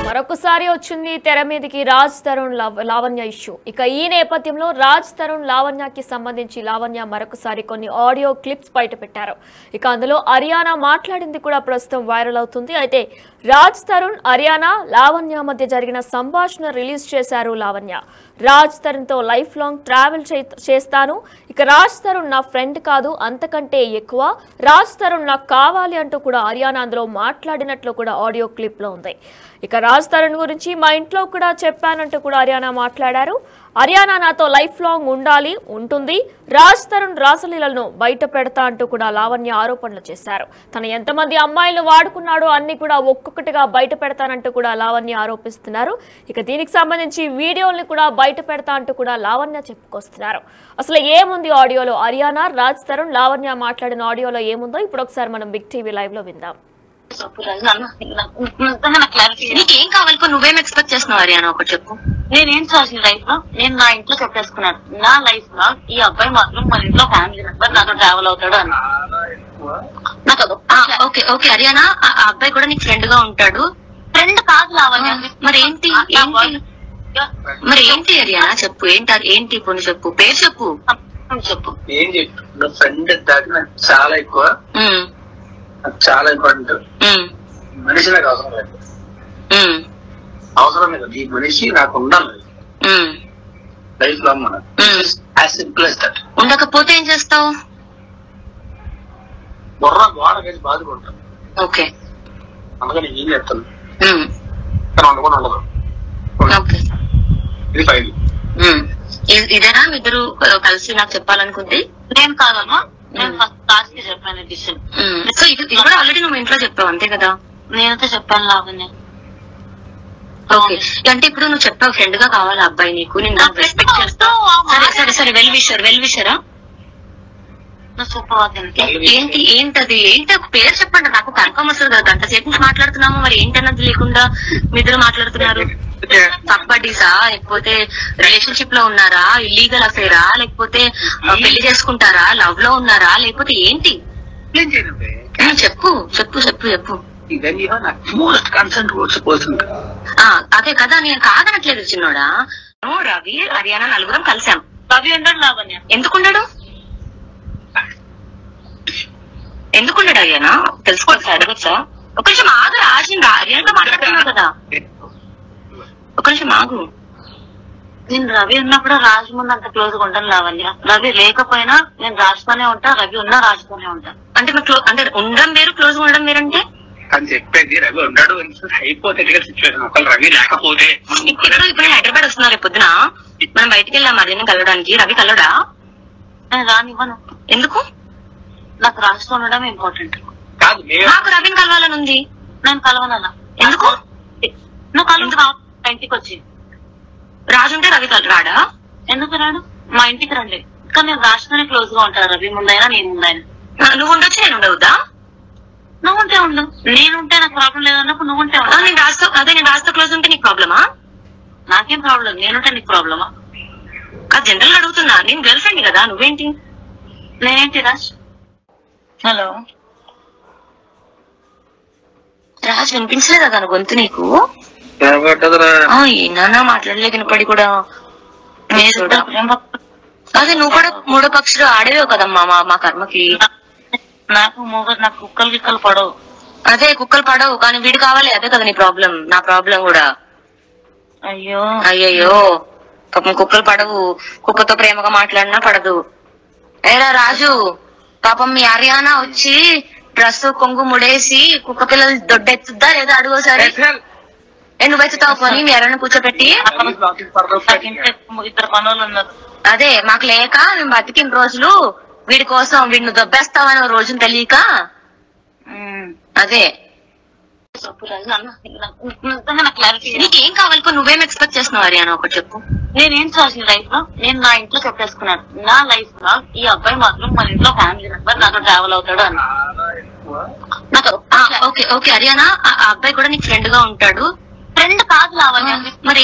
మరొకసారి వచ్చింది తెర మీదకి రాజ్ తరుణ్ లావణ్య ఇష్యూ. ఇక ఈ నేపథ్యంలో రాజ్ తరుణ్ లావణ్యకి సంబంధించి లావణ్య మరొకసారి కొన్ని ఆడియో క్లిప్స్ బయట పెట్టారు. ఇక అందులో అరియానా మాట్లాడింది కూడా ప్రస్తుతం వైరల్ అవుతుంది. అయితే రాజ్ తరుణ్ అరియానా లావణ్య మధ్య జరిగిన సంభాషణ రిలీజ్ చేశారు లావణ్య. రాజ్ తరుణ్ తో లైఫ్ లాంగ్ ట్రావెల్ చేస్తాను, ఇక రాజ్ తరుణ్ నా ఫ్రెండ్ కాదు, అంతకంటే ఎక్కువ రాజ్ తరుణ్ నాకు కావాలి అంటూ కూడా అరియానా అందులో మాట్లాడినట్లు కూడా ఆడియో క్లిప్ లో ఉంది. ఇక రాజ్ తరుణ్ గురించి మా ఇంట్లో కూడా చెప్పానంటూ కూడా అరియానా మాట్లాడారు. అరియానా నాతో లైఫ్ లాంగ్ ఉంటుంది, రాజ్ తరుణ్ రాసలీలను బయట పెడతా అంటూ కూడా లావణ్య ఆరోపణలు చేశారు. తను ఎంతమంది అమ్మాయిలను వాడుకున్నాడో అన్ని కూడా ఒక్కొక్కటిగా బయట పెడతానంటూ కూడా లావణ్య ఆరోపిస్తున్నారు. ఇక దీనికి సంబంధించి వీడియోల్ని కూడా బయట పెడతా అంటూ కూడా లావణ్య చెప్పుకొస్తున్నారు. అసలు ఏముంది ఆడియోలో, అరియానా రాజ్ తరుణ్ లావణ్య మాట్లాడిన ఆడియోలో ఏముందో ఇప్పుడు ఒకసారి మనం బిగ్ టీవీ లైవ్ లో విందాం. నీకేం కావాలి? నువ్వేం ఎక్స్పెక్ట్ చేస్తున్నావు అరియానా? ఒకటి చెప్పు. నేనేం చేసిన లైఫ్ లో నేను నా ఇంట్లో చెప్పేసుకున్నాను. నా లైఫ్ లో ఈ అబ్బాయి మాత్రం మన ఇంట్లో ఫ్యామిలీ మెంబర్ నాతో ట్రావెల్ అవుతాడు అని నాకు ఓకే ఓకే అరియానా, ఆ అబ్బాయి కూడా నీకు ఫ్రెండ్ గా ఉంటాడు. ఫ్రెండ్ కాదు లావణ్య. మరి ఏంటి అరియానా చెప్పు. ఏంటి ఇప్పుడు చెప్పు, పేరు చెప్పు. చెప్పు ఏం చెప్పు. ఫ్రెండ్ దాకా నాకు చాలా ఎక్కువ, చాలా ఇంపార్టెంట్. మనిషి నాకు అవసరం లేదు, అవసరం లేదు. ఈ మనిషి నాకు ఉండాలి లైఫ్ లో. మనం సింపుల్ as that. ఉండకపోతే ఏం చేస్తావు? బుర్ర గోడ వేసి బాదుకుంటాను. ఓకే, అందుకని ఏం చేస్తాను ఉండకుండా ఉండదు. ఇది ఫైల్. ఇదేనా ఇద్దరు కలిసి నాకు చెప్పాలనుకుంది? నేను కాదమ్మా, నేను ఫస్ట్ క్లాస్ కి చెప్పాను డిసిషన్. సో ఇది కూడా ఆల్రెడీ నువ్వు ఇంట్లో చెప్పావు అంతే కదా? నేనైతే చెప్పాను లావణ్య. ఓకే, అంటే ఇప్పుడు నువ్వు చెప్పావు ఫ్రెండ్ గా కావాలి అబ్బాయి నీకు, నేను రెస్పెక్ట్ చేస్తా. సరే వెల్ విషరా ఏంటది పేరు చెప్పండి నాకు, కన్ఫర్మ్ వస్తుంది కదా. గంట సేపు నుంచి మాట్లాడుతున్నాము, మరి ఏంటన్నది లేకుండా మీ ఇద్దరు మాట్లాడుతున్నారు. సబ్బడీసా, లేకపోతే రిలేషన్షిప్ లో ఉన్నారా, ఇల్లీగల్ అఫేరా, లేకపోతే పెళ్లి చేసుకుంటారా, లవ్ లో ఉన్నారా, లేకపోతే ఏంటి? చెప్పు చెప్పు చెప్పు చెప్పు. అదే కదా, నేను కాదనట్లేదు చిన్నోడా. రవి హరియానా నలుగురం కలిసాం. రవి ఉండడు లావణ్య. ఎందుకుండడు అరియానా? తెలుసుకోవచ్చా, అడగచ్చా? ఒక నిమిషం ఆగు రాజు, హరియానాతో మాట్లాడుతున్నావు కదా, ఒక నిమిషం ఆగు. నేను రవి ఉన్నప్పుడు రాజు ముందు అంత క్లోజ్ గా ఉంటాను లావణ్య. రవి లేకపోయినా నేను రాజుతోనే ఉంటా, రవి ఉన్నా రాజుతోనే ఉంటా. అంటే అంటే ఉండడం వేరు, క్లోజ్ గా ఉండడం వేరంటే అని చెప్పేది. రవి ఉన్నాడు హైపోథెటికల్ సిచ్యువేషన్. ఒకళ్ళు రవి లేకపోతే ఇప్పుడు హైదరాబాద్ వస్తున్నారు రేపు పొద్దున, మనం బయటికి వెళ్ళాం అదేనా కలవడానికి. రవి కలవడా? నేను రానివ్వను. ఎందుకు? నాకు రాజుతో ఉండడం ఇంపార్టెంట్. నాకు రవిని కలవాలని ఉంది. నేను కలవనన్నా. ఎందుకు? నువ్వు కలవ ఇంటికి వచ్చి. రాజు ఉంటే రవి రాడా? ఎందుకు రాడు? మా ఇంటికి రండి. కానీ నేను రాజుతోనే క్లోజ్ గా ఉంటాను, రవి ముందైనా నేను ముందైనా. నువ్వు ఉండొచ్చు, నేను ఉండవుదా? నువ్వు ఉంటే ఉండు, నేనుంటే నాకు ప్రాబ్లం లేదన్నప్పుడు నువ్వు ఉంటే ఉండు. నేను రాజుతో క్లోజ్ ఉంటే నీకు ప్రాబ్లమా? నాకేం ప్రాబ్లం, నేనుంటే నీకు ప్రాబ్లమా? అది జనరల్ అడుగుతున్నా. నేను గర్ల్ ఫ్రెండ్ కదా, నువ్వేంటి? నేనేంటి రాజ్? హలో రాజు, వినిపించలేదా తన గొంతు నీకు? ఏనా మాట్లాడలే వినపడి కూడా. అదే నువ్వు కూడా మూడో పక్షులు ఆడేవే కదమ్మా మా కర్మకి. నాకు కుక్కలు గిక్కలు పడవు. అదే కుక్కలు పడవు, కానీ వీడు కావాలి. అదే కదా నీ ప్రాబ్లం, నా ప్రాబ్లం కూడా. అయ్యయ్యో పాపం కుక్కలు పడవు, కుక్కతో ప్రేమగా మాట్లాడినా పడదు. ఏరా రాజు, పాపం మీ హరియానా వచ్చి డ్రెస్ కొంగు ముడేసి కుక్క పిల్లలు దొడ్డెత్తుద్దా లేదా అడుగోసారి. నువ్వు ఎత్తుతావు పని మీ హరియానా కూర్చోబెట్టి. ఇద్దరు పనులు ఉన్నారు. అదే మాకు లేక మేము బతికిన రోజులు వీడి కోసం, వీడిని దొబ్బేస్తావని రోజును తెలియక. అదే నీకేం కావాలి? నువ్వేం ఎక్స్పెక్ట్ చేస్తున్నావు హరియానా? ఒకటి చెప్పు. నేనేం చేసిన లైఫ్ లో నేను నా ఇంట్లో చెప్పేసుకున్నాను. నా లైఫ్ లో ఈ అబ్బాయి మాత్రం మన ఇంట్లో ఫ్యామిలీ మెంబర్ నాతో ట్రావెల్ అవుతాడు అని నాకు ఓకే అరియానా, ఆ అబ్బాయి కూడా నీకు ఫ్రెండ్ గా ఉంటాడు. ఫ్రెండ్ కాదు లావణ్య. మరి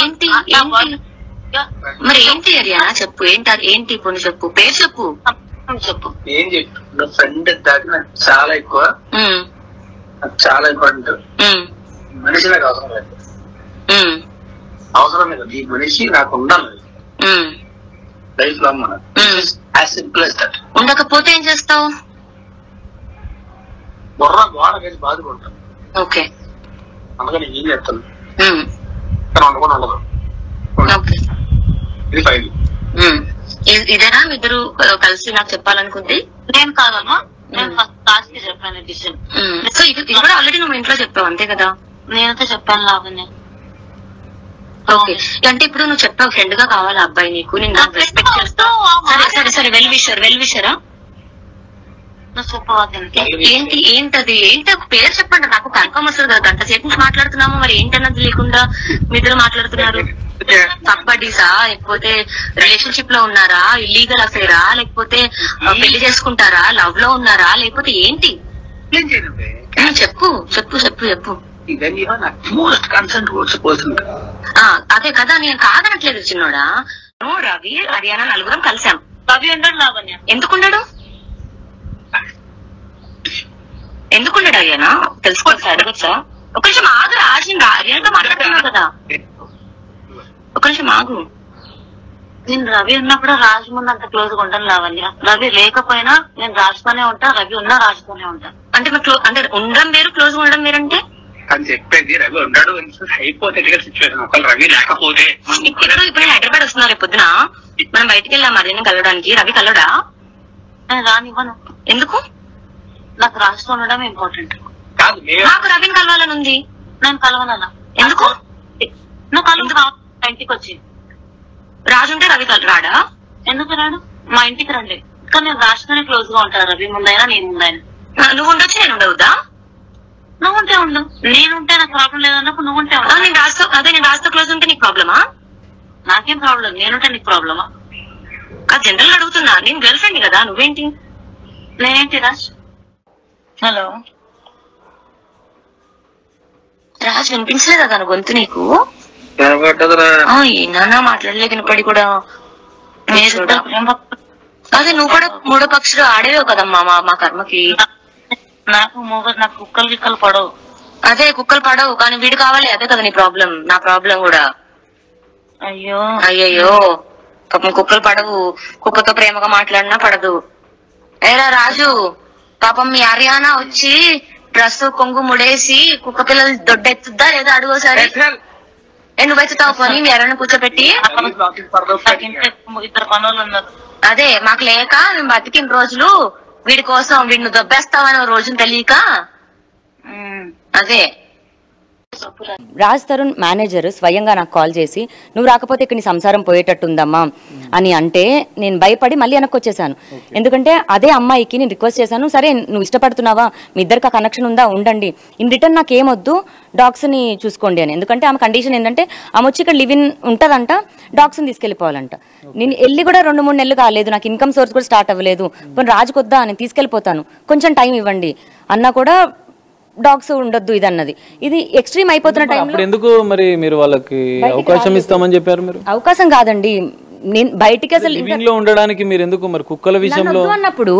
ఏంటి అరియానా చెప్పు. ఏంటి ఇప్పుడు చెప్పు, పేరు చెప్పు. చెప్పు ఏం చెప్పు. ఫ్రెండ్ దాకా నాకు చాలా ఎక్కువ, చాలా ఇంపార్టెంట్. మనిషి నాకు అవసరం లేదు, అవసరం లేదు, ఈ మనిషి నాకు ఉండాలి లైఫ్ లాంగ్. మనం ఉండకపోతే ఏం చేస్తావు? బుర్ర గోడ కలిసి బాధపడతాను. ఓకే, అందుకని ఏం చేస్తాను ఉండకుండా ఉండదు. ఇది ఫైల్. ఇదేనా ఇద్దరు కలిసి నాకు చెప్పాలనుకుంది? నేను కాదమ్మా, నేను ఫస్ట్ క్లాస్ కి చెప్పాను డిసిషన్. సో ఇది కూడా ఆల్రెడీ నువ్వు ఇంట్లో చెప్పావు అంతే కదా? నేనైతే చెప్పాను లావణ్య. ఓకే, అంటే ఇప్పుడు నువ్వు చెప్పావు ఫ్రెండ్ గా కావాలి అబ్బాయి నీకు, నేను రెస్పెక్ట్ చేస్తా. సరే సరే సరే, వెల్ విషరా ఏంటి? ఏంటది? ఏంటి పేరు చెప్పండి, నాకు కన్ఫర్మ్ వస్తుంది కదా. గంట సేపు నుంచి మాట్లాడుతున్నాము, మరి ఏంటన్నది లేకుండా మీ ఇద్దరు మాట్లాడుతున్నారు. బడ్డీసా, లేకపోతే రిలేషన్షిప్ లో ఉన్నారా, ఇల్లీగల్ అఫేరా, లేకపోతే పెళ్లి చేసుకుంటారా, లవ్ లో ఉన్నారా, లేకపోతే ఏంటి? చెప్పు చెప్పు చెప్పు చెప్పు. అదే కదా, నేను కాదనట్లేదు చిన్నోడా. రవి హర్యానా నలుగురం కలిసాం. రవి ఉండడు లావణ్య. ఎందుకున్నాడు హర్యానా? తెలుసుకోవచ్చు, అడగచ్చా? ఒక నిమిషం ఆగు రాజ్, నేను హర్యానాతో మాట్లాడుతున్నావు కదా, ఒక నిమిషం ఆగు. నేను రవి ఉన్నప్పుడు రాజు ముందు అంత క్లోజ్ గా ఉంటాను లావణ్య. రవి లేకపోయినా నేను రాజుతోనే ఉంటా, రవి ఉన్నా రాజుతోనే ఉంటా. అంటే అంటే ఉండడం వేరు, క్లోజ్ గా ఉండడం వేరంటే అని చెప్పేది. రవి ఉన్నాడు హైపోథెటికల్ సిచ్యువేషన్, ఒకవేళ రవి లేకపోతే. ఇప్పుడు హైదరాబాద్ వస్తున్నారు రేపు పొద్దున, మనం బయటికి వెళ్ళాం హర్యానా కలవడానికి. రవి కలవడా? నేను రానివ్వను. ఎందుకు? నాకు రాజుతో ఉండడం ఇంపార్టెంట్. కాదు, నాకు రవిని కలవాలని ఉంది. నేను కలవనన్నా. ఎందుకు? నువ్వు కలవ ఇంటికి వచ్చి. రాజు ఉంటే రవి రాడా? ఎందుకు రాడు? మా ఇంటికి రండి. కానీ నేను రాజుతోనే క్లోజ్ గా ఉంటాను, రవి ముందైనా నేను ముందైనా. నువ్వు ఉండొచ్చు, నేను ఉండవద్దా? నువ్వు ఉంటే ఉండు, నేనుంటే నాకు ప్రాబ్లం లేదన్నప్పుడు నువ్వు ఉంటే నేను రాజుతో క్లోజ్ ఉంటే నీకు ప్రాబ్లమా? నాకేం ప్రాబ్లం, నేనుంటే నీకు ప్రాబ్లమా? జనరల్ గా అడుగుతున్నా, నేను గర్ల్ ఫ్రెండ్ కదా, నువ్వేంటి? నేనేంటి రాజ్? హలో రాజ్, వినిపించలేదా తన గొంతు నీకు? ఏనా మాట్లాడలే వినపడి కూడా. అదే నువ్వు కూడా మూడో పక్షులు ఆడేవేవు కదమ్మా మా కర్మకి. నాకు కుక్కలు గిక్కలు పడవు. అదే కుక్కలు పడవు, కానీ వీడు కావాలి. అదే కదా నీ ప్రాబ్లం, నా ప్రాబ్లం కూడా. అయ్యో అయ్యయ్యో, పాపం కుక్కలు పడవు, కుక్కతో ప్రేమగా మాట్లాడినా పడదు. ఏరా రాజు, పాపం మీ హర్యానా వచ్చి డ్రెస్ కొంగు ముడేసి కుక్క పిల్లలు దొడ్డెత్తుద్దా లేదా అడుగోసారి. నువ్వెత్తుతావు పోనీ మీ హర్యానా కూర్చోబెట్టి. ఇద్దరు పనులు ఉన్నారు. అదే మాకు లేక మేము బతికిన రోజులు వీడి కోసం, వీడిని దొబ్బేస్తావని రోజును తెలియక. అదే రాజ్ తరుణ్ మేనేజర్ స్వయంగా నాకు కాల్ చేసి, నువ్వు రాకపోతే ఇక్కడ నీ సంసారం పోయేటట్టుందమ్మా అని అంటే నేను భయపడి మళ్ళీ వెనక్కి వచ్చేసాను. ఎందుకంటే అదే అమ్మాయికి నేను రిక్వెస్ట్ చేశాను, సరే నువ్వు ఇష్టపడుతున్నావా, మీ ఇద్దరికి ఆ కనెక్షన్ ఉందా, ఉండండి, ఇన్ రిటర్న్ నాకు ఏమొద్దు, డాగ్స్ ని చూసుకోండి అని. ఎందుకంటే ఆమె కండిషన్ ఏంటంటే ఆమె వచ్చి ఇక్కడ లివ్ ఇన్ ఉంటదంట, డాగ్స్ ని తీసుకెళ్లిపోవాలంట. నేను వెళ్ళి కూడా 2-3 నెలలు కాలేదు, నాకు ఇన్కమ్ సోర్స్ కూడా స్టార్ట్ అవ్వలేదు. కొన్ని రాజుకొద్దా అని తీసుకెళ్లిపోతాను, కొంచెం టైం ఇవ్వండి అన్నా కూడా డాగ్స్ ఉండొద్దు ఇది అన్నది. ఇది ఎక్స్ట్రీమ్ అయిపోతున్న టైంలో ఎందుకు మరి మీరు వాళ్ళకి అవకాశం ఇస్తామని చెప్పారు? మీరు అవకాశం కాదండి, నేను బయటికి అసలు లివింగ్ లో ఉండడానికి మీరు ఎందుకు మరి కుక్కల విషయంలో అన్నప్పుడు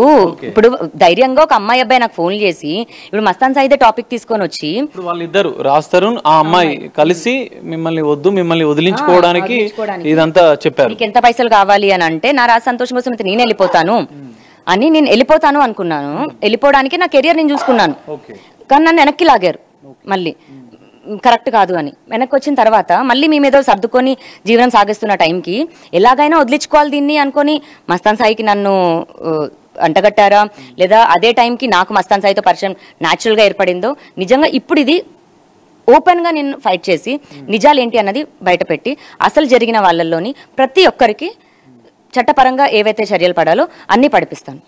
ఇప్పుడు ధైర్యంగా ఒక అబ్బాయి నాకు ఫోన్ చేసి ఇప్పుడు మస్తాన్ సాయిదే టాపిక్ తీసుకొని వచ్చి ఇప్పుడు వాళ్ళిద్దరు రాజ్ తరుణ్ ఆ అమ్మాయి కలిసి మిమ్మల్ని వదిలించుకోవడానికి ఇదంతా చెప్పారు. నీకు ఎంత పైసలు కావాలి అని అంటే, నా రాజ్ సంతోషం కోసం అయితే నేను వెళ్ళిపోతాను అని, నేను వెళ్ళిపోతాను అనుకున్నాను. వెళ్ళిపోవడానికి నా కెరియర్ నేను చూసుకున్నాను, కానీ నన్ను వెనక్కి లాగారు. మళ్ళీ కరెక్ట్ కాదు అని వెనక్కి వచ్చిన తర్వాత మళ్ళీ మీ మీద సర్దుకొని జీవనం సాగిస్తున్న టైంకి ఎలాగైనా వదిలించుకోవాలి దీన్ని అనుకొని మస్తాన్ సాయికి నన్ను అంటగట్టారా, లేదా అదే టైంకి నాకు మస్తాన్ సాయితో పరిచయం న్యాచురల్ గా ఏర్పడిందో, నిజంగా ఇప్పుడు ఇది ఓపెన్ గా నేను ఫైట్ చేసి నిజాలు ఏంటి అన్నది బయట పెట్టి అసలు జరిగిన వాళ్ళల్లోని ప్రతి ఒక్కరికి చట్టపరంగా ఏవైతే చర్యలు పడాలో అన్ని పడిపిస్తాను.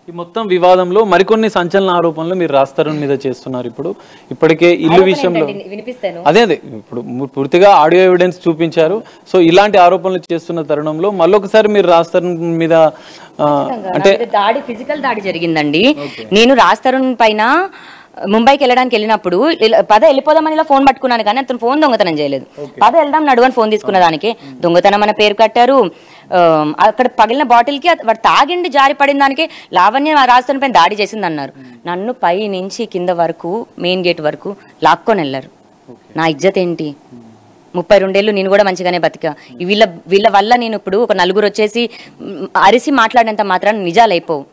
ఈ మొత్తం వివాదంలో మరికొన్ని సంచలన ఆరోపణలు మీరు రాజ్ తరుణ్ మీద చేస్తున్నారు. ఇప్పటికే ఇల్లు విషయంలో అదే ఇప్పుడు పూర్తిగా ఆడియో ఎవిడెన్స్ చూపించారు. సో ఇలాంటి ఆరోపణలు చేస్తున్న తరుణంలో మళ్ళొకసారి మీరు రాజ్ తరుణ్ మీద అంటే దాడి, ఫిజికల్ దాడి జరిగిందండి. నేను రాజ్ తరుణ్ పైన ముంబైకి వెళ్ళడానికి వెళ్ళినప్పుడు వెళ్ళిపోదామని ఇలా ఫోన్ పట్టుకున్నాను, కానీ అతను ఫోన్ దొంగతనం చేయలేదు. వెళ్దాం నడువని ఫోన్ తీసుకున్న దానికి దొంగతనం అనే పేరు కట్టారు. అక్కడ పగిలిన బాటిల్ కి వాడు తాగిండి జారి పడిన దానికి లావణ్య రాజ్ తరుణ్ పైన దాడి చేసింది అన్నారు. నన్ను పై నుంచి కింద వరకు మెయిన్ గేట్ వరకు లాక్కొని వెళ్ళారు. నా ఇజ్జత్ ఏంటి? 32 ఏళ్ళు నేను కూడా మంచిగానే బతికా. వీళ్ళ వల్ల నేను ఇప్పుడు ఒక నలుగురు వచ్చేసి అరిసి మాట్లాడేంత మాత్రాన్ని నిజాలు అయిపోవు.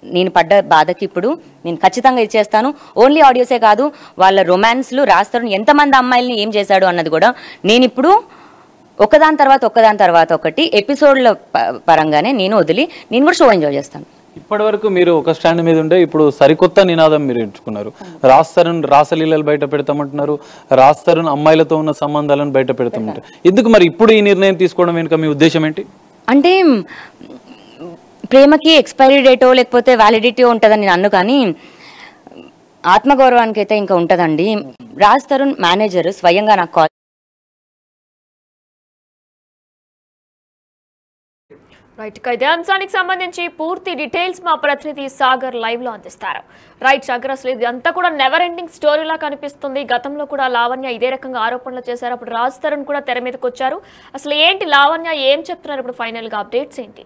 నేను పడ్డ బాధకి ఇప్పుడు నేను ఖచ్చితంగా ఇచ్చేస్తాను. ఓన్లీ ఆడియోసే కాదు, వాళ్ళ రొమాన్స్లు రాస్తారు, ఎంతమంది అమ్మాయిల్ని ఏం చేశాడు అన్నది కూడా నేను ఇప్పుడు ఒకదాని తర్వాత ఒకటి ఎపిసోడ్ల పరంగానే నేను కూడా షో ఎంజాయ్ చేస్తాను. ఇప్పటి వరకు మీరు ఒక స్టాండ్ మీద ఉండే ఇప్పుడు సరికొత్త నినాదం మీరు ఎంచుకున్నారు. రాజ్ తరుణ్ రాసలీలలు బయట పెడతామంటున్నారు, రాజ్ తరుణ్ అమ్మాయిలతో ఉన్న సంబంధాలను బయట పెడతామంటారు. ఎందుకు మరి ఇప్పుడు ఈ నిర్ణయం తీసుకోవడం వెనుక మీ ఉద్దేశం ఏంటి? అంటే ప్రేమకి ఎక్స్పైరీ డేటో లేకపోతే వ్యాలిడిటీ ఉంటుందని నేను అన్ను, కానీ ఆత్మగౌరవానికి అయితే ఇంకా ఉంటుందండి. రాజ్ తరుణ్ మేనేజర్ స్వయంగా నాకు కాల్ రైట్. ఇదే అంశానికి సంబంధించి పూర్తి డీటెయిల్స్ మా ప్రతినిధి సాగర్ లైవ్ లో అందిస్తారు. రైట్ సాగర్, అసలు ఇది అంతా కూడా నెవర్ ఎండింగ్ స్టోరీలా కనిపిస్తుంది. గతంలో కూడా లావణ్య ఇదే రకంగా ఆరోపణలు చేశారు, అప్పుడు రాజ్ తరుణ్ కూడా తెర మీదకి వచ్చారు. అసలు ఏంటి లావణ్య ఏం చెప్తున్నారు ఇప్పుడు, ఫైనల్ గా అప్డేట్స్ ఏంటి?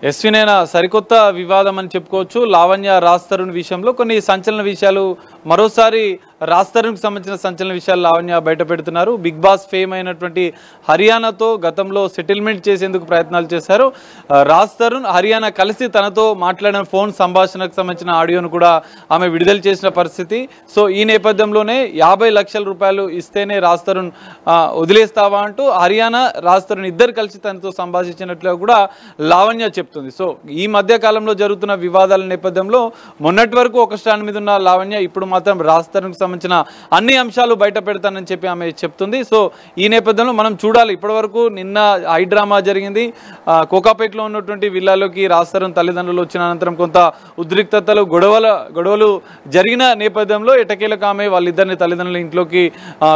ఎస్వినేనా సరికొత్త వివాదం అని చెప్పుకోవచ్చు. లావణ్య రాజ్ తరుణ్ విషయంలో కొన్ని సంచలన విషయాలు, మరోసారి రాజ్ తరుణ్కి సంబంధించిన సంచలన విషయాలు లావణ్య బయట పెడుతున్నారు. బిగ్ బాస్ ఫేమ్ అయినటువంటి హరియానాతో గతంలో సెటిల్మెంట్ చేసేందుకు ప్రయత్నాలు చేశారు. రాజ్ తరుణ్ హరియానా కలిసి తనతో మాట్లాడిన ఫోన్ సంభాషణకు సంబంధించిన ఆడియోను కూడా ఆమె విడుదల చేసిన పరిస్థితి. సో ఈ నేపథ్యంలోనే 50 లక్షల రూపాయలు ఇస్తేనే రాజ్ తరుణ్ వదిలేస్తావా అంటూ హరియానా రాజ్ తరుణ్ ఇద్దరు కలిసి తనతో సంభాషించినట్లుగా కూడా లావణ్య చెప్తుంది. సో ఈ మధ్య కాలంలో జరుగుతున్న వివాదాల నేపథ్యంలో మొన్నటి వరకు ఒక స్టాండ్ మీద ఉన్న లావణ్య ఇప్పుడు మాత్రం రాజ్ తరుణ్కి సంబంధించిన అన్ని అంశాలు బయట పెడతానని చెప్పి ఆమె చెప్తుంది. సో ఈ నేపథ్యంలో మనం చూడాలి. ఇప్పటి వరకు నిన్న హై డ్రామా జరిగింది. కోకాపేటలో ఉన్నటువంటి విల్లాలోకి రాజ్ తరుణ్ తల్లిదండ్రులు వచ్చిన అనంతరం కొంత ఉద్రిక్తతలు గొడవలు జరిగిన నేపథ్యంలో ఎటకేలకు ఆమె వాళ్ళిద్దరిని తల్లిదండ్రుల ఇంట్లోకి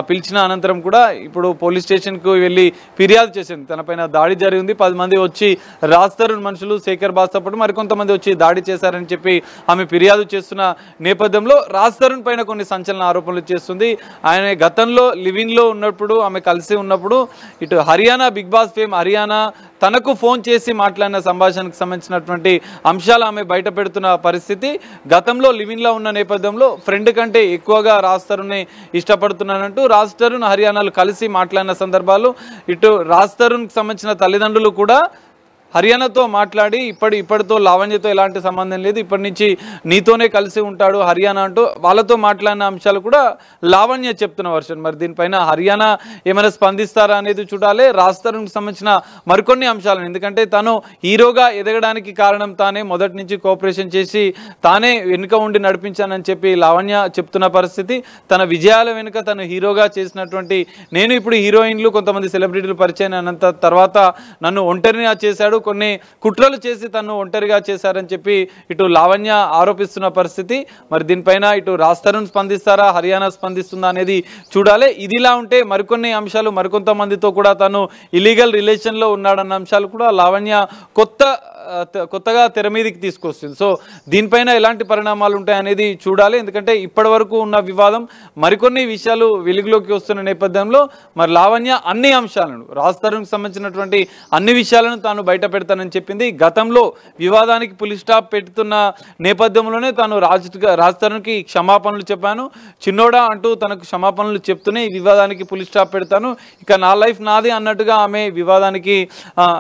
పిలిచిన అనంతరం కూడా ఇప్పుడు పోలీస్ స్టేషన్కు వెళ్ళి ఫిర్యాదు చేసింది. తనపైన దాడి జరిగింది, 10 మంది వచ్చి రాజ్ తరుణ్ మనుషులు శేఖర్ బాస్తో పాటు మరికొంతమంది వచ్చి దాడి చేశారని చెప్పి ఆమె ఫిర్యాదు చేస్తున్న నేపథ్యంలో రాజ్ తరుణ్ పైన కొన్ని సంచలన ఆరోపణలు చేస్తుంది. ఆయన గతంలో లివింగ్ లో ఉన్నప్పుడు ఆమె కలిసి ఉన్నప్పుడు ఇటు Haryana Bigg Boss fame Haryana తనకు ఫోన్ చేసి మాట్లాడిన సంభాషణకు సంబంధించినటువంటి అంశాలు ఆమె బయట పెడుతున్న పరిస్థితి. గతంలో లివింగ్ లో ఉన్న నేపథ్యంలో ఫ్రెండ్ కంటే ఎక్కువగా రాజ్ తరుణ్ని ఇష్టపడుతున్నానంటూ రాజ్ తరుణ్ హరియానాలు కలిసి మాట్లాడిన సందర్భాలు, ఇటు రాజ్ తరుణ్కి సంబంధించిన తల్లిదండ్రులు కూడా హరియానాతో మాట్లాడి ఇప్పటితో లావణ్యతో ఎలాంటి సంబంధం లేదు, ఇప్పటి నుంచి నీతోనే కలిసి ఉంటాడు హరియానా అంటూ వాళ్ళతో మాట్లాడిన అంశాలు కూడా లావణ్య చెప్తున్న వర్షన్. మరి దీనిపైన హరియానా ఏమైనా స్పందిస్తారా అనేది చూడాలి. రాజ్ తరుణ్కి సంబంధించిన మరికొన్ని అంశాలను, ఎందుకంటే తను హీరోగా ఎదగడానికి కారణం తానే, మొదటి నుంచి కోఆపరేషన్ చేసి తానే వెనుక ఉండి నడిపించానని చెప్పి లావణ్య చెప్తున్న పరిస్థితి. తన విజయాల వెనుక తను హీరోగా చేసినటువంటి, నేను ఇప్పుడు హీరోయిన్లు కొంతమంది సెలబ్రిటీలు పరిచయం అయినంత తర్వాత నన్ను ఒంటరిగా చేశాడు, కొన్ని కుట్రలు చేసి తను ఒంటరిగా చేశారని చెప్పి ఇటు లావణ్య ఆరోపిస్తున్న పరిస్థితి. మరి దీనిపైన ఇటు రాజ్ తరుణ్ స్పందిస్తారా, హరియానా స్పందిస్తుందా అనేది చూడాలి. ఇదిలా ఉంటే మరికొన్ని అంశాలు, మరికొంతమందితో కూడా తను ఇల్లీగల్ రిలేషన్ లో ఉన్నాడన్న అంశాలు కూడా లావణ్య కొత్తగా తెర మీదకి తీసుకొస్తుంది. సో దీనిపైన ఎలాంటి పరిణామాలు ఉంటాయనేది చూడాలి. ఎందుకంటే ఇప్పటి వరకు ఉన్న వివాదం మరికొన్ని విషయాలు వెలుగులోకి వస్తున్న నేపథ్యంలో మరి లావణ్య అన్ని అంశాలను, రాజ్ తరుణ్కి సంబంధించినటువంటి అన్ని విషయాలను తాను బయట పెడతానని చెప్పింది. గతంలో వివాదానికి పులి స్టాప్ పెడుతున్న నేపథ్యంలోనే తాను రాజ్ తరుణ్కి క్షమాపణలు చెప్పాను, చిన్నోడా అంటూ తనకు క్షమాపణలు చెప్తూనే ఈ వివాదానికి పులి స్టాప్ పెడతాను, ఇక నా లైఫ్ నాది అన్నట్టుగా ఆమె వివాదానికి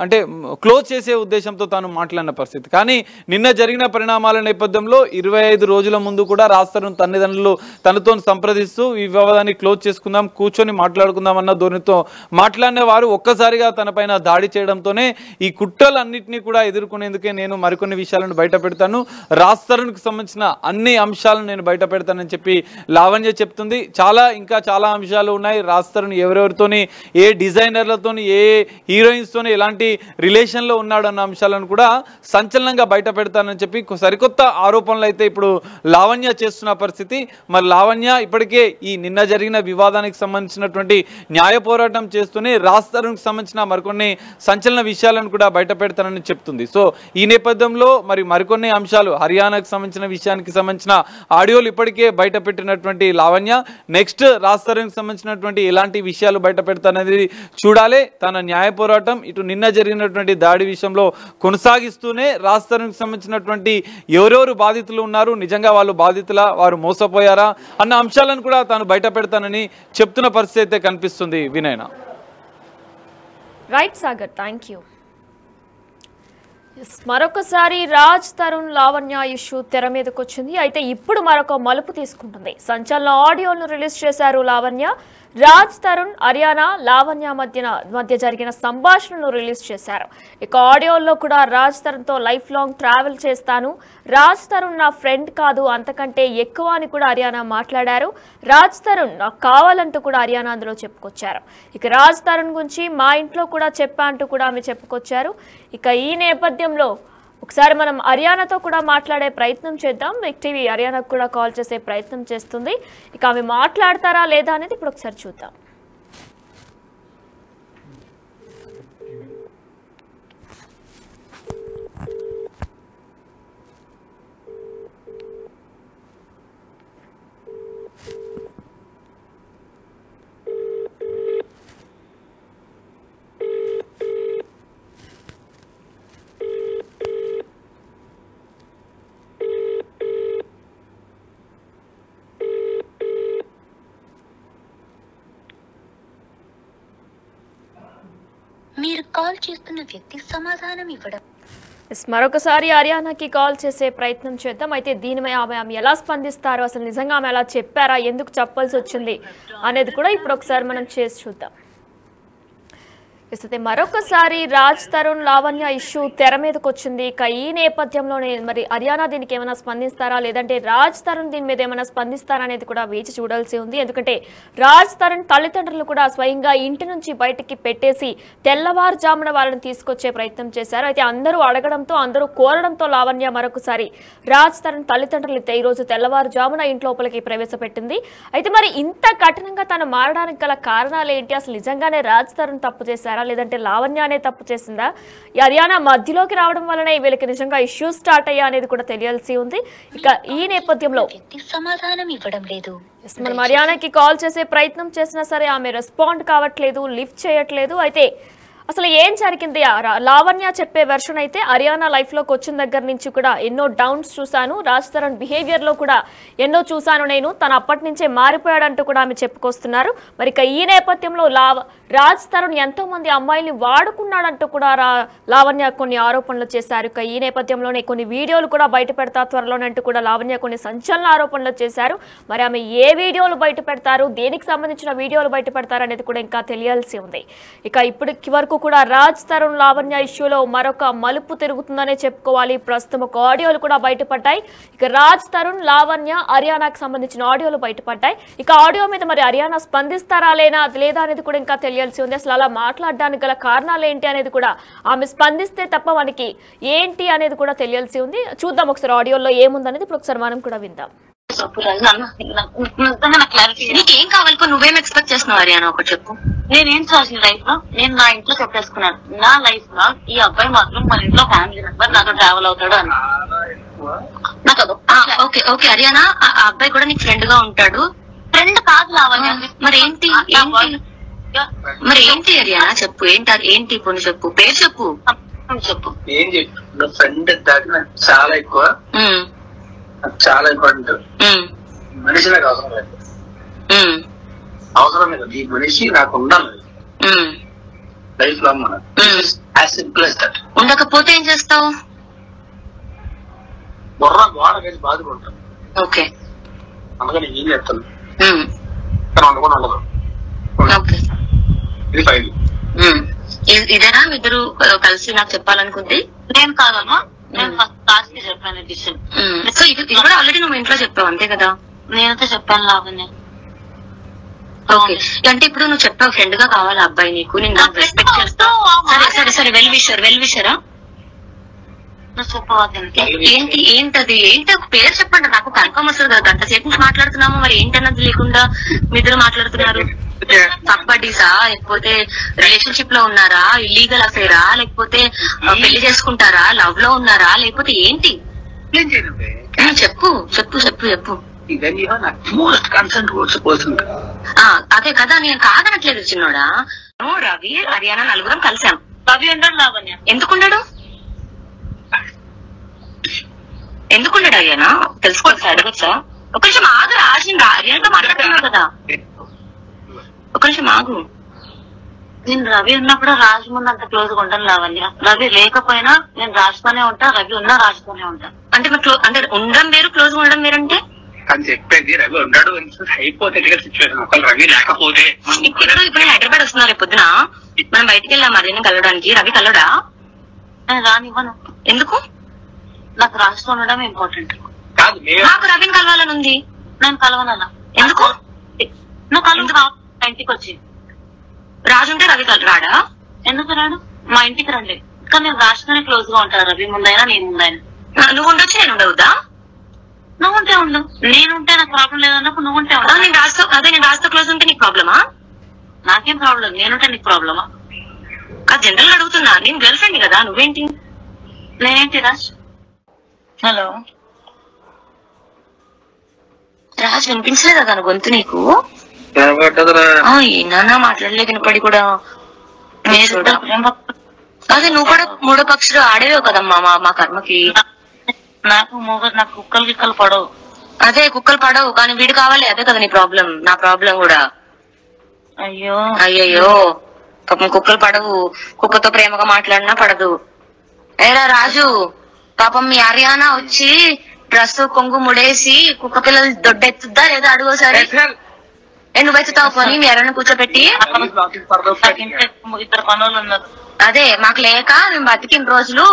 అంటే క్లోజ్ చేసే ఉద్దేశంతో తాను మాట్లాడిన పరిస్థితి. కానీ నిన్న జరిగిన పరిణామాల నేపథ్యంలో 25 రోజుల ముందు కూడా రాజ్ తరుణ్ తల్లిదండ్రులు తనతో సంప్రదిస్తూ ఈ వివాదాన్ని క్లోజ్ చేసుకుందాం, కూర్చొని మాట్లాడుకుందాం అన్న ధోరణితో మాట్లాడిన వారు ఒక్కసారిగా తనపైన దాడి చేయడంతోనే ఈ కుట్రలన్నింటినీ కూడా ఎదుర్కొనేందుకే నేను మరికొన్ని విషయాలను బయట పెడతాను, రాజ్ తరుణ్కి సంబంధించిన అన్ని అంశాలను నేను బయట పెడతానని చెప్పి లావణ్య చెప్తుంది. ఇంకా చాలా అంశాలు ఉన్నాయి. రాజ్ తరుణ్ ఎవరెవరితోని, ఏ డిజైనర్లతోని, ఏ హీరోయిన్స్తోని ఎలాంటి రిలేషన్లో ఉన్నాడు అన్న అంశాలను కూడా సంచలనంగా బయట పెడతానని చెప్పి సరికొత్త ఆరోపణలు అయితే ఇప్పుడు లావణ్య చేస్తున్న పరిస్థితి. మరి లావణ్య ఇప్పటికే ఈ నిన్న జరిగిన వివాదానికి సంబంధించినటువంటి న్యాయ పోరాటం చేస్తూనే రాజ్ తరుణ్కి సంబంధించిన మరికొన్ని సంచలన విషయాలను కూడా బయట పెడతానని చెప్తుంది. సో ఈ నేపథ్యంలో మరికొన్ని అంశాలు, హరియానాకు సంబంధించిన విషయానికి సంబంధించిన ఆడియోలు ఇప్పటికే బయట పెట్టినటువంటి లావణ్య నెక్స్ట్ రాజ్ తరుణ్కి సంబంధించినటువంటి ఎలాంటి విషయాలు బయట పెడతాననేది చూడాలి. తన న్యాయ పోరాటం ఇటు నిన్న జరిగినటువంటి దాడి విషయంలో కొనసాగి కొనసాగిస్తూనే రాజ్ తరుణ్కి సంబంధించినటువంటి ఎవరెవరు బాధితులు ఉన్నారు, నిజంగా వాళ్ళు బాధితులా, వారు మోసపోయారా అన్న అంశాలను కూడా తాను బయట పెడతానని చెప్తున్న పరిస్థితి అయితే కనిపిస్తుంది. వినయన. Right Sagar, thank you. మరొకసారి రాజ్ తరుణ్ లావణ్య ఇష్యూ తెర మీదకి వచ్చింది. అయితే ఇప్పుడు మరొక మలుపు తీసుకుంటుంది. సంచలన ఆడియోను రిలీజ్ చేశారు లావణ్య. రాజ్ తరుణ్, అరియానా, లావణ్య మధ్య జరిగిన సంభాషణను రిలీజ్ చేశారు. ఇక ఆడియోలో కూడా రాజ్ తరుణ్తో లైఫ్ లాంగ్ ట్రావెల్ చేస్తాను, రాజ్ తరుణ్ నా ఫ్రెండ్ కాదు, అంతకంటే ఎక్కువ అని కూడా అరియానా మాట్లాడారు. రాజ్ తరుణ్ నాకు కావాలంటూ కూడా అరియానా అందులో చెప్పుకొచ్చారు. ఇక రాజ్ తరుణ్ గురించి మా ఇంట్లో కూడా చెప్పా అంటూ కూడా ఆమె చెప్పుకొచ్చారు. ఇక ఈ నేపథ్యంలో ఒకసారి మనం అరియానాతో కూడా మాట్లాడే ప్రయత్నం చేద్దాం. బిగ్ టీవీ అరియానాకు కూడా కాల్ చేసే ప్రయత్నం చేస్తుంది. ఇక ఆమె మాట్లాడతారా లేదా అనేది ఇప్పుడు ఒకసారి చూద్దాం. మీరు కాల్ చేస్తున్న వ్యక్తి సమాధానం ఇవ్వడం. మరొకసారి అరియానాకి కాల్ చేసే ప్రయత్నం చేద్దాం. అయితే దీనిపై ఆమె ఎలా స్పందిస్తారు, అసలు నిజంగా ఆమె ఎలా చెప్పారా, ఎందుకు చెప్పాల్సి వచ్చింది అనేది కూడా ఇప్పుడు ఒకసారి మనం చేసి చూద్దాం. అయితే మరొకసారి రాజ్ తరుణ్ లావణ్య ఇష్యూ తెర మీదకి వచ్చింది. ఇక ఈ నేపథ్యంలోనే మరి అరియానా దీనికి ఏమైనా స్పందిస్తారా, లేదంటే రాజ్ తరుణ్ దీని మీద ఏమైనా స్పందిస్తారా అనేది కూడా వేచి చూడాల్సి ఉంది. ఎందుకంటే రాజ్ తరుణ్ తల్లిదండ్రులు కూడా స్వయంగా ఇంటి నుంచి బయటికి పెట్టేసి తెల్లవారుజామున వాళ్ళని తీసుకొచ్చే ప్రయత్నం చేశారు. అయితే అందరూ అడగడంతో, అందరూ కోరడంతో లావణ్య మరొకసారి రాజ్ తరుణ్ తల్లిదండ్రులు ఈరోజు తెల్లవారుజామున ఇంట్లోపలికి ప్రవేశపెట్టింది. అయితే మరి ఇంత కఠినంగా తను మారడానికి గల కారణాలు ఏంటి, అసలు నిజంగానే రాజ్ తరుణ్ తప్పు చేశారు లేదంటే లావణ్య అనే తప్పు చేసిందా, అరియానా మధ్యలోకి రావడం వల్లనే వీళ్ళకి నిజంగా ఇష్యూ స్టార్ట్ అయ్యా అనేది కూడా తెలియాల్సి ఉంది. ఇక ఈ నేపథ్యంలో సమాధానం ఇవ్వడం లేదు. మనం అరియానాకి కాల్ చేసే ప్రయత్నం చేసినా సరే ఆమె రెస్పాండ్ కావట్లేదు, లిఫ్ట్ చేయట్లేదు. అయితే అసలు ఏం జరిగింది? లావణ్య చెప్పే వెర్షన్ అయితే అరియానా లైఫ్ లోకి వచ్చిన దగ్గర నుంచి కూడా ఎన్నో డౌన్స్ చూశాను, రాజ్ తరుణ్ బిహేవియర్ లో కూడా ఎన్నో చూశాను నేను, తను అప్పటి నుంచే మారిపోయాడంటూ కూడా ఆమె చెప్పుకొస్తున్నారు. మరి ఇక ఈ నేపథ్యంలో రాజ్ తరుణ్ ఎంతో మంది అమ్మాయిల్ని వాడుకున్నాడంటూ కూడా లావణ్య కొన్ని ఆరోపణలు చేశారు. ఇక ఈ నేపథ్యంలోనే కొన్ని వీడియోలు కూడా బయట పెడతా త్వరలోనంటూ కూడా లావణ్య కొన్ని సంచలన ఆరోపణలు చేశారు. మరి ఆమె ఏ వీడియోలు బయట పెడతారు, దేనికి సంబంధించిన వీడియోలు బయట పెడతారు అనేది కూడా ఇంకా తెలియాల్సి ఉంది. ఇక ఇప్పటికి వరకు కూడా రాజ్ తరుణ్ లావణ్య ఇష్యూలో మరొక మలుపు తిరుగుతుందనే చెప్పుకోవాలి. ప్రస్తుతం ఒక ఆడియోలు కూడా బయటపడ్డాయి. ఇక రాజ్ తరుణ్, లావణ్య, అరియానాకు సంబంధించిన ఆడియోలు బయటపడ్డాయి. ఇక ఆడియో మీద మరి అరియానా స్పందిస్తారా లేదా అనేది కూడా ఇంకా తెలియాల్సి ఉంది. అసలు అలా మాట్లాడడానికి గల కారణాలు ఏంటి అనేది కూడా, ఆమె స్పందిస్తే తప్ప మనకి ఏంటి అనేది కూడా తెలియాల్సి ఉంది. చూద్దాం ఒకసారి ఆడియోలో ఏముందనేది ఇప్పుడు ఒకసారి మనం కూడా విందాం. నీకేం కావాలి, నువ్వేం ఎక్స్పెక్ట్ చేస్తున్నావు అరియానా, ఒకటి చెప్పు. నేనేం చేసిన లైఫ్ లో నేను నా ఇంట్లో చెప్పేసుకున్నాను, నా లైఫ్ లో ఈ అబ్బాయి మాత్రం మన ఇంట్లో ఫ్యామిలీ మెంబర్ నాతో ట్రావెల్ అవుతాడు అని. నాకు ఓకే ఓకే అరియానా, ఆ అబ్బాయి కూడా నీకు ఫ్రెండ్ గా ఉంటాడు. ఫ్రెండ్ కాదు లావణ్య. మరి ఏంటి అరియానా చెప్పు, ఏంటి ఇప్పుడు చెప్పు, పేరు చెప్పు. చెప్పు ఏం చెప్పు. ఫ్రెండ్ దాకా నాకు చాలా ఎక్కువ, చాలా ఇంపార్టెంట్. మనిషి నాకు అవసరం లేదు, అవసరం లేదు. ఈ మనిషి నాకు ఉండాలి లైఫ్ లో. మన సింపుల్ as that. ఉండకపోతే ఏం చేస్తావు? బుర్ర గోడ వేసి బాధపడతాను. ఓకే, అందుకని ఏం చేస్తాను ఉండకుండా ఉండదు. ఇది ఫైల్. ఇదేనా ఇద్దరు కలిసి నాకు చెప్పాలనుకుంది? నేను కాదమ్మా, నేను ఫస్ట్ క్లాస్ కి చెప్పాను డిసిషన్. సో ఇది కూడా ఆల్రెడీ నువ్వు ఇంట్లో చెప్పావు అంతే కదా? నేనైతే చెప్పాను లావణ్య. ఓకే, అంటే ఇప్పుడు నువ్వు చెప్పావు ఫ్రెండ్ గా కావాలి అబ్బాయి నీకు, నేను రెస్పెక్ట్ చేస్తా. సరే వెల్ విషరా ఏంటది పేరు చెప్పండి, నాకు కన్ఫర్మ్ వస్తుంది కదా. గంట సేపు నుంచి మాట్లాడుతున్నాము, మరి ఏంటన్నది లేకుండా మీ ఇద్దరు మాట్లాడుతున్నారు. సబ్బడీసా, లేకపోతే రిలేషన్షిప్ లో ఉన్నారా, ఇల్లీగల్ అఫేరా, లేకపోతే పెళ్లి చేసుకుంటారా, లవ్ లో ఉన్నారా, లేకపోతే ఏంటి? చెప్పు చెప్పు చెప్పు చెప్పు. అదే కదా, నేను కాదనట్లేదు చిన్నోడా. రవి, హరియానా నలుగురం కలిసాం. రవి ఉండడు లావణ్య. ఎందుకున్నాడు? అంటే అయ్యానా తెలుసుకోవచ్చా అడగచ్చా? ఒక నిమిషం ఆగు రాజ్, నేను హరియానాతో మాట్లాడుతున్నావు కదా, ఒక నిమిషం ఆగు. నేను రవి ఉన్నప్పుడు రాజు ముందు అంత క్లోజ్ గా ఉంటాను లావణ్య. రవి లేకపోయినా నేను రాజుతోనే ఉంటా, రవి ఉన్నా రాజుతోనే ఉంటా. అంటే అంటే ఉండడం వేరు, క్లోజ్ గా ఉండడం వేరంటే అని చెప్పేది. రవి ఉన్నాడు హైపోథెటికల్ సిచ్యువేషన్, ఒకవేళ రవి లేకపోతే ఇప్పుడు హైదరాబాద్ వస్తున్నారు రేపు పొద్దున, మనం బయటికి వెళ్ళాం మరిన్ని కలవడానికి. రవి కలవడా? నేను రానివ్వను. ఎందుకు? నాకు రాజుతో ఉండడం ఇంపార్టెంట్. కాదు, నాకు రవిని కలవాలని ఉంది. నేను కలవనలా. ఎందుకు? నువ్వు కలవ ఇంటికి వచ్చి. రాజు ఉంటే రవి రాడా? ఎందుకు రాడు? మా ఇంటికి రండి. కానీ నేను రాజుతోనే క్లోజ్ గా ఉంటాను, రవి ముందైనా నేను ముందైనా. నువ్వు ఉండొచ్చు, నేను ఉండవుదా? నువ్వు ఉంటే ఉండు, నేనుంటే నాకు ప్రాబ్లం లేదన్నప్పుడు నువ్వు ఉంటే ఉండు. నేను రాజుతో క్లోజ్ ఉంటే నీకు ప్రాబ్లమా? నాకేం ప్రాబ్లం, నేనుంటే నీకు ప్రాబ్లమా? అది జనరల్ అడుగుతున్నా, నేను గర్ల్ ఫ్రెండ్ కదా, నువ్వేంటి? నేనేంటి రాజ్? హలో రాజ్, వినిపించలేదా తన గొంతు నీకు? కనబడ్డదురా. ఏనా మాట్లాడలేదు వినపడి కూడా. అదే నువ్వు కూడా మూడో పక్షులు ఆడేవేవు కదమ్మా మా కర్మకి. నాకు కుక్కలు గిక్కలు పడవు. అదే కుక్కలు పడవు, కానీ వీడు కావాలి. అదే కదా నీ ప్రాబ్లం, నా ప్రాబ్లం కూడా. అయ్యో అయ్యయ్యో, పాపం కుక్కలు పడవు. కుక్కతో ప్రేమగా మాట్లాడినా పడదు. ఏరా రాజు, పాపం మీ హరియానా వచ్చి డ్రెస్ కొంగు ముడేసి కుక్క పిల్లలు దొడ్డెత్తుద్దా లేదా అడుగోసారి. నువ్వు ఎత్తుతావు పోనీ మీ హరియానా కూర్చోబెట్టి. ఇద్దరు పనులు ఉన్నారు. అదే మాకు లేక మేము బతికిన రోజులు